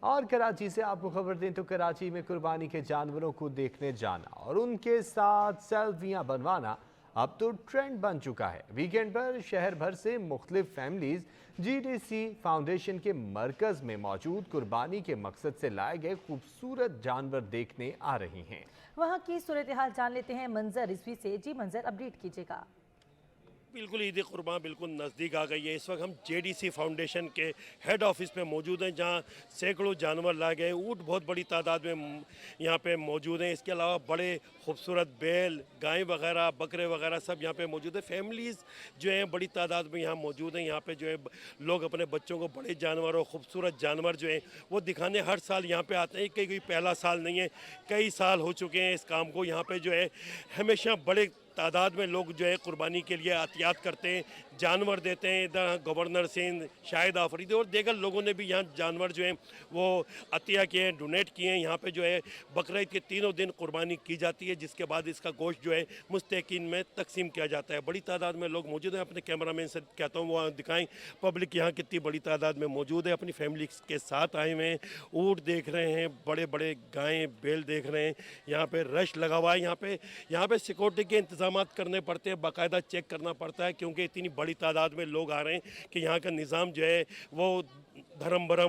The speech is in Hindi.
और कराची से आपको खबर दें तो कराची में कुर्बानी के जानवरों को देखने जाना और उनके साथ सेल्फियां बनवाना अब तो ट्रेंड बन चुका है। वीकेंड पर शहर भर से मुख्तलिफ फैमिलीज जीडीसी फाउंडेशन के मरकज में मौजूद कुर्बानी के मकसद से लाए गए खूबसूरत जानवर देखने आ रही हैं। वहां की सूरत हाल जान लेते हैं मंजर रिजवी से। जी मंजर, अपडेट कीजिएगा। बिल्कुल ईद कुर्बान बिल्कुल नज़दीक आ गई है। इस वक्त हम जेडीसी फाउंडेशन के हेड ऑफिस पे मौजूद हैं, जहां सैकड़ों जानवर लाए गए। ऊँट बहुत बड़ी तादाद में यहाँ पे मौजूद हैं। इसके अलावा बड़े खूबसूरत बैल, गाय वगैरह, बकरे वगैरह सब यहाँ पे मौजूद है। फैमिलीज़ जो हैं बड़ी तादाद में यहाँ मौजूद हैं। यहाँ पे जो है लोग अपने बच्चों को बड़े जानवर और ख़ूबसूरत जानवर जो हैं वो दिखाने हर साल यहाँ पर आते हैं। कोई पहला साल नहीं है, कई साल हो चुके हैं इस काम को। यहाँ पर जो है हमेशा बड़े तादाद में लोग जो है कुर्बानी के लिए एहतियात करते हैं, जानवर देते हैं। इधर गवर्नर सिंध, शाहिद आफरीदी और दीगर लोगों ने भी यहाँ जानवर जो हैं वो अतिया किए हैं, डोनेट किए हैं। यहाँ पे जो है बकरीद के तीनों दिन कुर्बानी की जाती है, जिसके बाद इसका गोश्त जो है मुस्तकीन में तकसीम किया जाता है। बड़ी तादाद में लोग मौजूद हैं। अपने कैमरामैन से कहता हूँ वो दिखाएँ पब्लिक यहाँ कितनी बड़ी तादाद में मौजूद है, अपनी फैमिली के साथ आए हुए हैं। ऊँट देख रहे हैं, बड़े बड़े गायें बैल देख रहे हैं। यहाँ पर रश लगा हुआ है। यहाँ पे सिक्योरिटी के इंतजाम करने पड़ते हैं, बाकायदा चेक करना पड़ता है, क्योंकि इतनी बड़ी तादाद में लोग आ रहे हैं कि यहाँ का निज़ाम जो है वो धर्म भरम